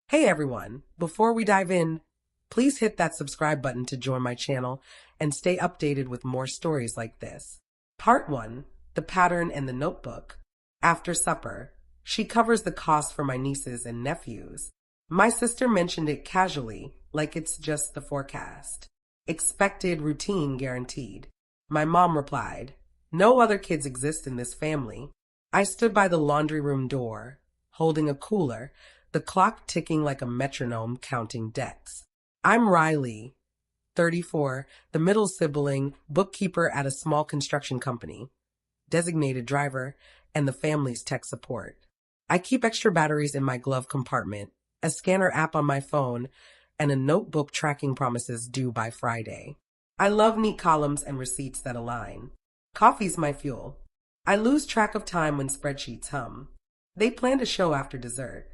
Hey everyone, before we dive in, please hit that subscribe button to join my channel and stay updated with more stories like this. Part 1, The Pattern and the Notebook. After supper, she covers the cost for my nieces and nephews. My sister mentioned it casually, like it's just the forecast. Expected routine guaranteed. My mom replied, "No other kids exist in this family." I stood by the laundry room door, holding a cooler, the clock ticking like a metronome counting debts. I'm Riley, 34, the middle sibling, bookkeeper at a small construction company, designated driver, and the family's tech support. I keep extra batteries in my glove compartment, a scanner app on my phone, and a notebook tracking promises due by Friday. I love neat columns and receipts that align. Coffee's my fuel. I lose track of time when spreadsheets hum. They planned a show after dessert.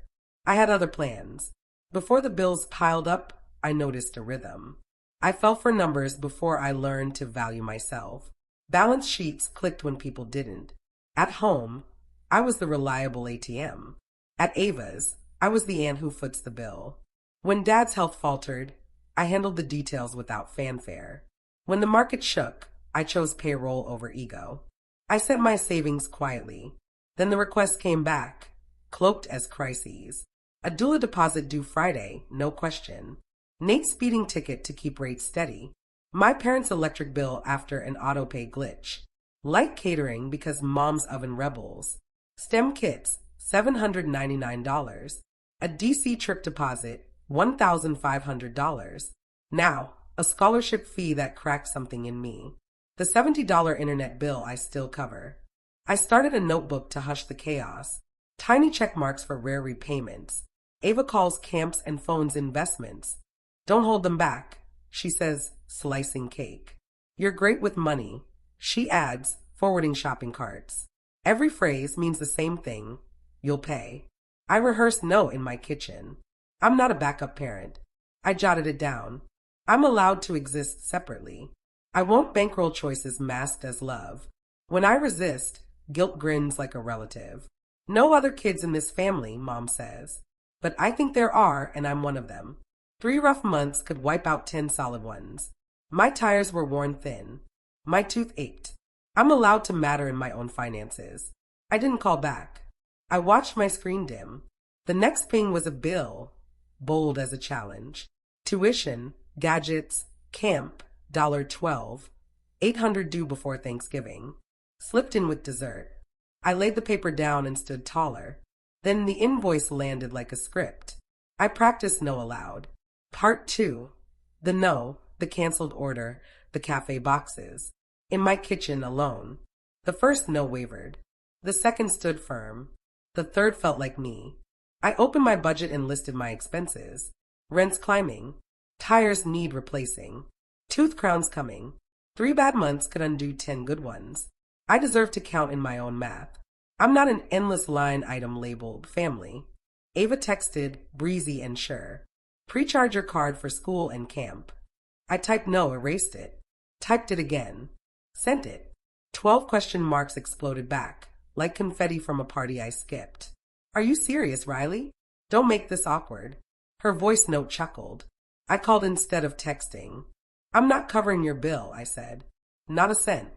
I had other plans. Before the bills piled up, I noticed a rhythm. I fell for numbers before I learned to value myself. Balance sheets clicked when people didn't. At home, I was the reliable ATM. At Ava's, I was the aunt who foots the bill. When Dad's health faltered, I handled the details without fanfare. When the market shook, I chose payroll over ego. I sent my savings quietly. Then the request came back, cloaked as crises. A doula deposit due Friday, no question. Nate's speeding ticket to keep rates steady. My parents' electric bill after an autopay glitch. Light catering because mom's oven rebels. STEM kits, $799. A DC trip deposit, $1,500. Now, a scholarship fee that cracked something in me. The $70 internet bill I still cover. I started a notebook to hush the chaos. Tiny check marks for rare repayments. Ava calls camps and phones investments. Don't hold them back, she says, slicing cake. You're great with money, she adds, forwarding shopping carts. Every phrase means the same thing. You'll pay. I rehearse no in my kitchen. I'm not a backup parent. I jotted it down. I'm allowed to exist separately. I won't bankroll choices masked as love. When I resist, guilt grins like a relative. No other kids in this family, Mom says. But I think there are, and I'm one of them. 3 rough months could wipe out 10 solid ones. My tires were worn thin. My tooth ached. I'm allowed to matter in my own finances. I didn't call back. I watched my screen dim. The next ping was a bill, bold as a challenge. Tuition, gadgets, camp, $12, $800 due before Thanksgiving. Slipped in with dessert. I laid the paper down and stood taller. Then the invoice landed like a script. I practiced no aloud. Part 2. The no, the canceled order, the cafe boxes. In my kitchen alone. The first no wavered. The second stood firm. The third felt like me. I opened my budget and listed my expenses. Rent's climbing. Tires need replacing. Tooth crowns coming. 3 bad months could undo 10 good ones. I deserve to count in my own math. I'm not an endless line item labeled family. Ava texted, breezy and sure. Pre-charge your card for school and camp. I typed no, erased it. Typed it again. Sent it. 12 question marks exploded back, like confetti from a party I skipped. Are you serious, Riley? Don't make this awkward. Her voice note chuckled. I called instead of texting. I'm not covering your bill, I said. Not a cent.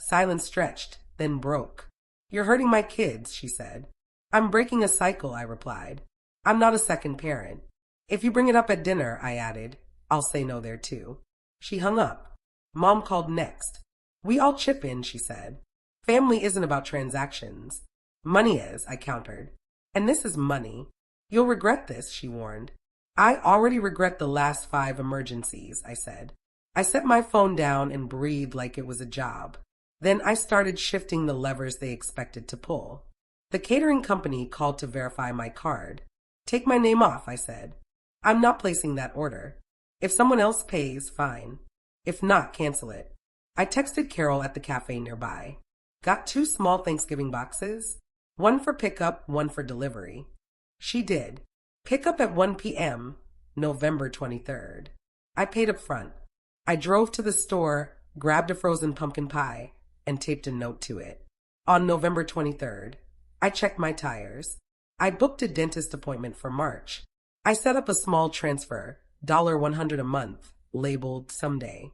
Silence stretched, then broke. You're hurting my kids, she said. I'm breaking a cycle, I replied. I'm not a second parent. If you bring it up at dinner, I added, I'll say no there too. She hung up. Mom called next. We all chip in, she said. Family isn't about transactions. Money is, I countered. And this is money. You'll regret this, she warned. I already regret the last 5 emergencies, I said. I set my phone down and breathed like it was a job. Then I started shifting the levers they expected to pull. The catering company called to verify my card. Take my name off, I said. I'm not placing that order. If someone else pays, fine. If not, cancel it. I texted Carol at the cafe nearby. Got 2 small Thanksgiving boxes? One for pickup, one for delivery. She did. Pickup at 1 p.m., November 23rd. I paid up front. I drove to the store, grabbed a frozen pumpkin pie, and taped a note to it. On November 23rd, I checked my tires. I booked a dentist appointment for March. I set up a small transfer, $100 a month, labeled someday.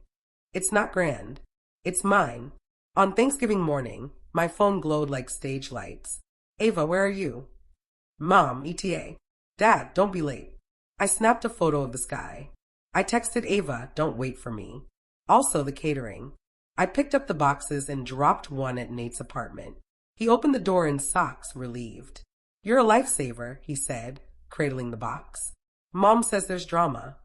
It's not grand. It's mine. On Thanksgiving morning, my phone glowed like stage lights. Ava, where are you? Mom, ETA. Dad, don't be late. I snapped a photo of the sky. I texted Ava, don't wait for me. Also the catering. I picked up the boxes and dropped one at Nate's apartment. He opened the door in socks, relieved. You're a lifesaver, he said, cradling the box. Mom says there's drama.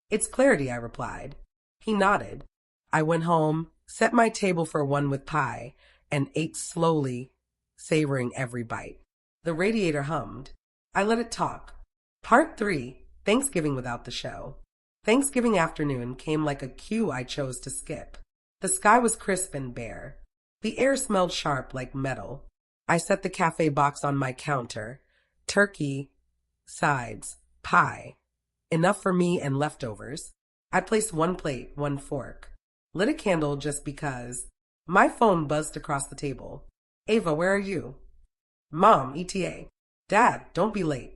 It's Clarity, I replied. He nodded. I went home, set my table for one with pie, and ate slowly, savoring every bite. The radiator hummed. I let it talk. Part 3, Thanksgiving without the show. Thanksgiving afternoon came like a cue I chose to skip. The sky was crisp and bare. The air smelled sharp like metal. I set the cafe box on my counter. Turkey, sides, pie. Enough for me and leftovers. I placed one plate, one fork. Lit a candle just because. My phone buzzed across the table. Ava, where are you? Mom, ETA. Dad, don't be late.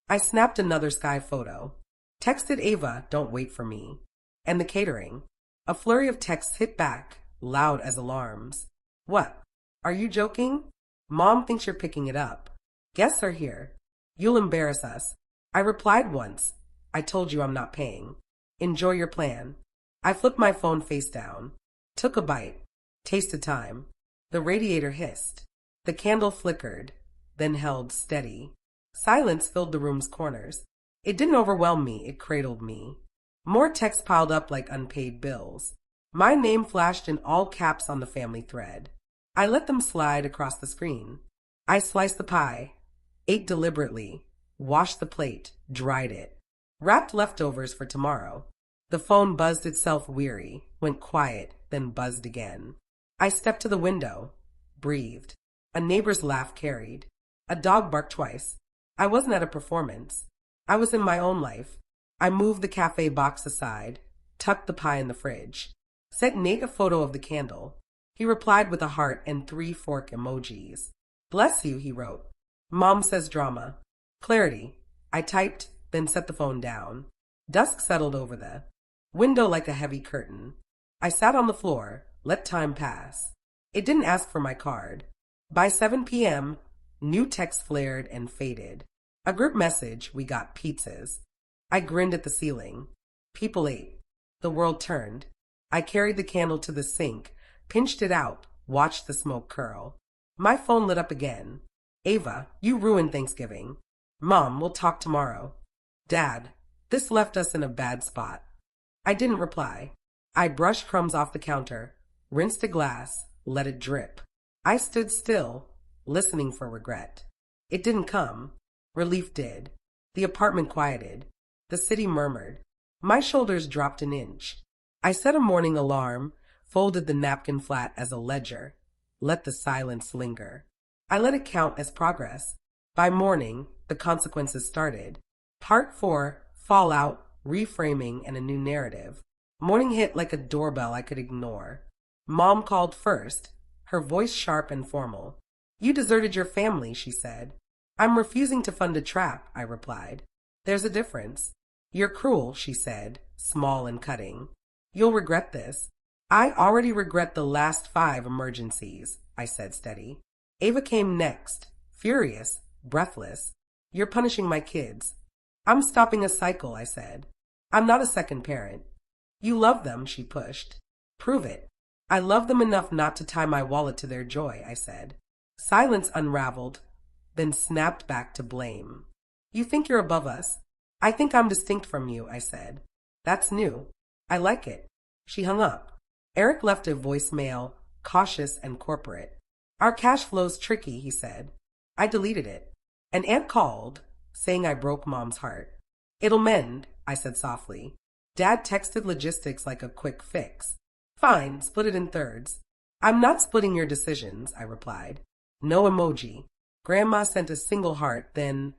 I snapped another sky photo. Texted Ava, don't wait for me. And the catering. A flurry of texts hit back, loud as alarms. What? Are you joking? Mom thinks you're picking it up. Guests are here. You'll embarrass us. I replied once. I told you I'm not paying. Enjoy your plan. I flipped my phone face down. Took a bite. Tasted time. The radiator hissed. The candle flickered, then held steady. Silence filled the room's corners. It didn't overwhelm me, it cradled me. More texts piled up like unpaid bills. My name flashed in all caps on the family thread. I let them slide across the screen. I sliced the pie, ate deliberately, washed the plate, dried it, wrapped leftovers for tomorrow. The phone buzzed itself weary, went quiet, then buzzed again. I stepped to the window, breathed. A neighbor's laugh carried. A dog barked twice. I wasn't at a performance. I was in my own life. I moved the cafe box aside, tucked the pie in the fridge, sent Nate a photo of the candle. He replied with a heart and 3 fork emojis. Bless you, he wrote. Mom says drama. Clarity. I typed, then set the phone down. Dusk settled over the window like a heavy curtain. I sat on the floor, let time pass. It didn't ask for my card. By 7 p.m., new text flared and faded. A group message, we got pizzas. I grinned at the ceiling. People ate. The world turned. I carried the candle to the sink, pinched it out, watched the smoke curl. My phone lit up again. Ava, you ruined Thanksgiving. Mom, we'll talk tomorrow. Dad, this left us in a bad spot. I didn't reply. I brushed crumbs off the counter, rinsed a glass, let it drip. I stood still, listening for regret. It didn't come. Relief did. The apartment quieted. The city murmured. My shoulders dropped an inch. I set a morning alarm, folded the napkin flat as a ledger, let the silence linger. I let it count as progress. By morning, the consequences started. Part 4, fallout, reframing, and a new narrative. Morning hit like a doorbell I could ignore. Mom called first, her voice sharp and formal. You deserted your family, she said. I'm refusing to fund a trap, I replied. There's a difference. You're cruel, she said, small and cutting. You'll regret this. I already regret the last 5 emergencies, I said steady. Ava came next, furious, breathless. You're punishing my kids. I'm stopping a cycle, I said. I'm not a second parent. You love them, she pushed. Prove it. I love them enough not to tie my wallet to their joy, I said. Silence unraveled, then snapped back to blame. You think you're above us. I think I'm distinct from you, I said. That's new. I like it. She hung up. Eric left a voicemail, cautious and corporate. Our cash flow's tricky, he said. I deleted it. An aunt called, saying I broke Mom's heart. It'll mend, I said softly. Dad texted logistics like a quick fix. Fine, split it in thirds. I'm not splitting your decisions, I replied. No emoji. Grandma sent a single heart, then,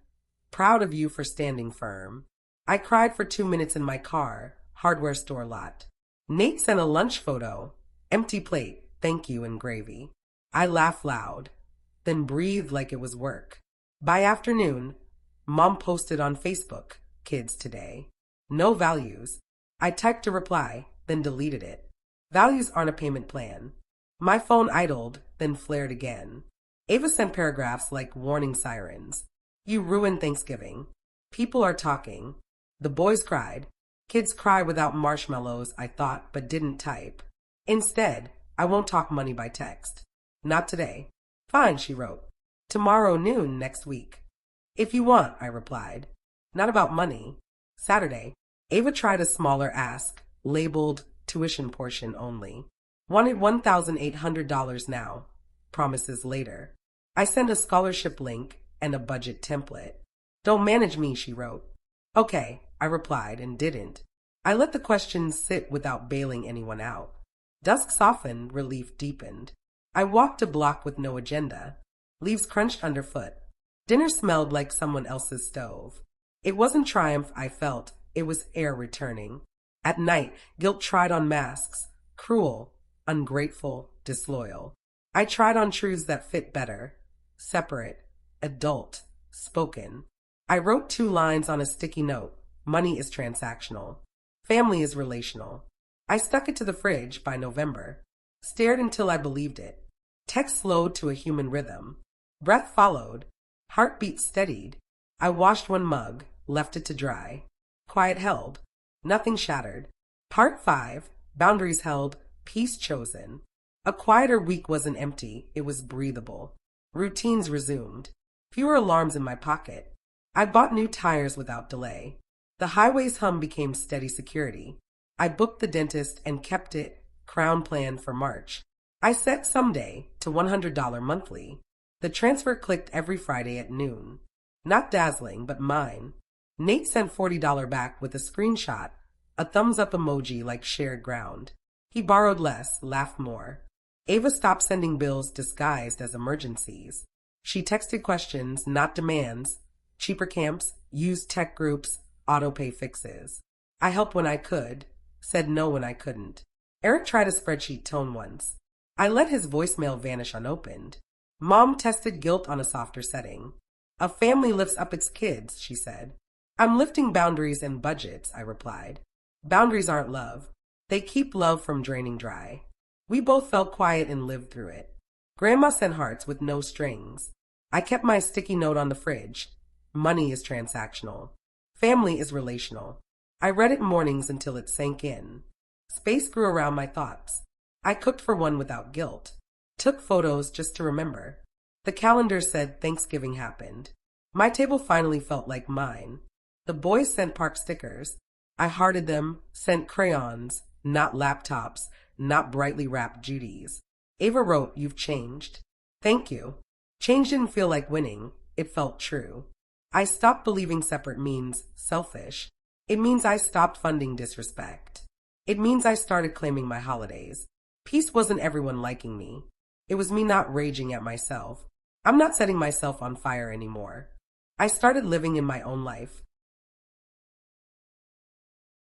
proud of you for standing firm. I cried for 2 minutes in my car, hardware store lot. Nate sent a lunch photo. Empty plate, thank you, and gravy. I laughed loud, then breathed like it was work. By afternoon, Mom posted on Facebook, kids today. No values. I typed a reply, then deleted it. Values aren't a payment plan. My phone idled, then flared again. Ava sent paragraphs like warning sirens. You ruined Thanksgiving. People are talking. The boys cried. Kids cry without marshmallows, I thought, but didn't type. Instead, I won't talk money by text. Not today. Fine, she wrote. Tomorrow noon next week. If you want, I replied. Not about money. Saturday. Ava tried a smaller ask, labeled tuition portion only. Wanted $1,800 now. Promises later. I sent a scholarship link and a budget template. Don't manage me, she wrote. Okay, I replied and didn't. I let the questions sit without bailing anyone out. Dusk softened, relief deepened. I walked a block with no agenda. Leaves crunched underfoot. Dinner smelled like someone else's stove. It wasn't triumph I felt, it was air returning. At night, guilt tried on masks. Cruel, ungrateful, disloyal. I tried on truths that fit better. Separate, adult, spoken. I wrote 2 lines on a sticky note. Money is transactional. Family is relational. I stuck it to the fridge by November. Stared until I believed it. Text slowed to a human rhythm. Breath followed. Heartbeat steadied. I washed 1 mug, left it to dry. Quiet held. Nothing shattered. Part 5. Boundaries held. Peace chosen. A quieter week wasn't empty. It was breathable. Routines resumed. Fewer alarms in my pocket. I bought new tires without delay. The highway's hum became steady security. I booked the dentist and kept it crown plan for March. I set someday to $100 monthly. The transfer clicked every Friday at noon. Not dazzling, but mine. Nate sent $40 back with a screenshot, a thumbs up emoji like shared ground. He borrowed less, laughed more. Ava stopped sending bills disguised as emergencies. She texted questions, not demands. Cheaper camps, used tech groups, auto-pay fixes. I helped when I could, said no when I couldn't. Eric tried a spreadsheet tone once. I let his voicemail vanish unopened. Mom tested guilt on a softer setting. A family lifts up its kids, she said. I'm lifting boundaries and budgets, I replied. Boundaries aren't love. They keep love from draining dry. We both felt quiet and lived through it. Grandma sent hearts with no strings. I kept my sticky note on the fridge. Money is transactional. Family is relational. I read it mornings until it sank in. Space grew around my thoughts. I cooked for 1 without guilt. Took photos just to remember. The calendar said Thanksgiving happened. My table finally felt like mine. The boys sent park stickers. I hearted them, sent crayons, not laptops, not brightly wrapped Judies. Ava wrote, You've changed. Thank you. Change didn't feel like winning. It felt true. I stopped believing separate means selfish. It means I stopped funding disrespect. It means I started claiming my holidays. Peace wasn't everyone liking me. It was me not raging at myself. I'm not setting myself on fire anymore. I started living in my own life.